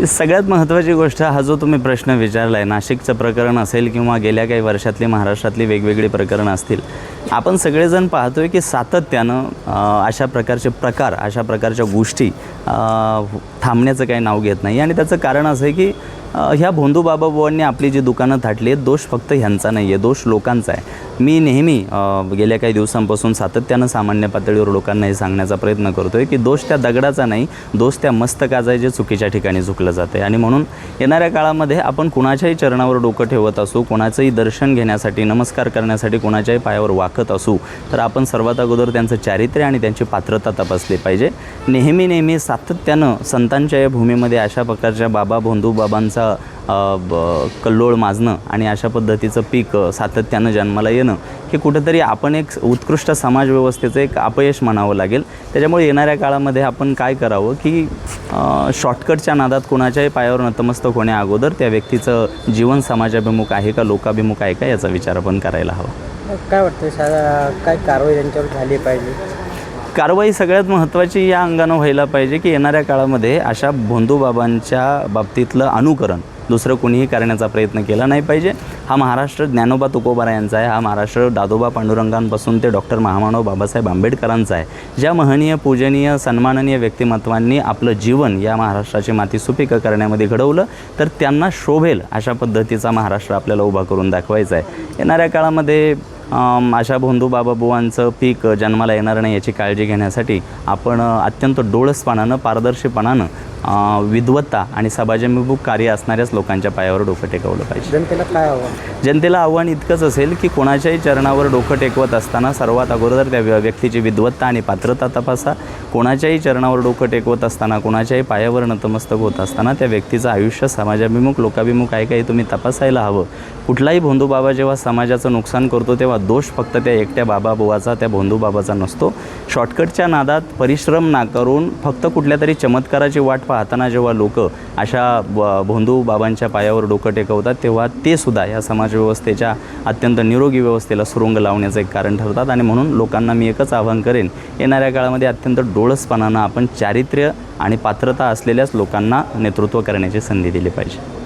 सगळ्यात महत्त्वाची गोष्ट हा जो तुम्ही प्रश्न विचारला आहे, नाशिकचं प्रकरण असेल किंवा गेल्या काही वर्षातली महाराष्ट्रातली वेगवेगळी प्रकरणं असतील, आपण सगळेजण पाहतो आहे की सातत्यानं अशा प्रकारचे प्रकार, अशा प्रकारच्या गोष्टी थांबण्याचं काही नाव घेत नाही. आणि त्याचं कारण असं आहे की ह्या भोंदू बाबाबुवांनी आपली जी दुकानं थाटली आहेत, दोष फक्त ह्यांचा नाही आहे, दोष लोकांचा आहे. मी नेहमी गेल्या काही दिवसांपासून सातत्यानं सामान्य पातळीवर लोकांना हे सांगण्याचा प्रयत्न करतो आहे की दोष त्या दगडाचा नाही, दोष त्या मस्तकाचा आहे जे चुकीच्या ठिकाणी झुकलं जातं आहे. आणि म्हणून येणाऱ्या काळामध्ये आपण कुणाच्याही चरणावर डोकं ठेवत असू, कोणाचंही दर्शन घेण्यासाठी, नमस्कार करण्यासाठी कोणाच्याही पायावर वाकत असू, तर आपण सर्वात अगोदर त्यांचं चारित्र्य आणि त्यांची पात्रता तपासली पाहिजे. नेहमी सातत्यानं संतांच्या या भूमीमध्ये अशा प्रकारच्या बाबा भोंदू बाबांचा कल्लोळ माजणं आणि अशा पद्धतीचं पीक सातत्यानं जन्माला येणं हे कुठंतरी आपण एक उत्कृष्ट समाजव्यवस्थेचं एक अपयश म्हणावं लागेल. त्याच्यामुळे येणाऱ्या काळामध्ये आपण काय करावं की शॉर्टकटच्या नादात कोणाच्याही पायावर नतमस्तक होण्या अगोदर त्या व्यक्तीचं जीवन समाजाभिमुख आहे का, लोकाभिमुख आहे का, याचा विचार आपण करायला हवा. काय वाटतं काय कारवाई त्यांच्यावर झाली पाहिजे? कारवाई सगळ्यात महत्त्वाची या अंगानं व्हायला पाहिजे की येणाऱ्या काळामध्ये अशा भोंदू बाबांच्या बाबतीतलं अनुकरण दुसरं कोणीही करण्याचा प्रयत्न केला नाही पाहिजे. हा महाराष्ट्र ज्ञानोबा तुकोबा यांचा आहे, हा महाराष्ट्र दादोबा पांडुरंगांपासून ते डॉक्टर महामानव बाबासाहेब आंबेडकरांचा आहे. ज्या महनीय, पूजनीय, सन्माननीय व्यक्तिमत्वांनी आपलं जीवन या महाराष्ट्राची माती सुपीक करण्यामध्ये घडवलं, तर त्यांना शोभेल अशा पद्धतीचा महाराष्ट्र आपल्याला उभा करून दाखवायचा आहे. येणाऱ्या काळामध्ये अशा भोंदू बाबाबुवांचं पीक जन्माला येणार नाही याची काळजी घेण्यासाठी आपण अत्यंत डोळसपणानं, पारदर्शीपणानं, विद्वत्ता आणि समाजाभिमुख कार्य असणाऱ्याच लोकांच्या पायावर डोकं टेकवलं पाहिजे. जनतेला काय आव्हान? जनतेला आव्हान इतकंच असेल की कोणाच्याही चरणावर डोकं टेकवत असताना सर्वात अगोदर त्या व्यक्तीची विद्वत्ता आणि पात्रता तपासा. कोणाच्याही चरणावर डोकं टेकवत असताना, कोणाच्याही पायावर नतमस्तक होत असताना त्या व्यक्तीचं आयुष्य समाजाभिमुख, लोकाभिमुख आहे का हे तुम्ही तपासायला हवं. कुठलाही भोंदू बाबा जेव्हा समाजाचं नुकसान करतो तेव्हा दोष फक्त त्या एकट्या बाबाबुवाचा, त्या भोंदू बाबाचा नसतो. शॉर्टकटच्या नादात परिश्रम ना करून फक्त कुठल्या तरी चमत्काराची वाट पाहताना जेव्हा लोक अशा भोंदू बाबांच्या पायावर डोकं टेकवतात, तेव्हा ते सुद्धा या समाजव्यवस्थेच्या अत्यंत निरोगी व्यवस्थेला सुरुंग लावण्याचं एक कारण ठरतात. आणि म्हणून लोकांना मी एकच आवाहन करेन, येणाऱ्या काळामध्ये अत्यंत डोळसपणानं आपण चारित्र्य आणि पात्रता असलेल्याच लोकांना नेतृत्व करण्याची संधी दिली पाहिजे.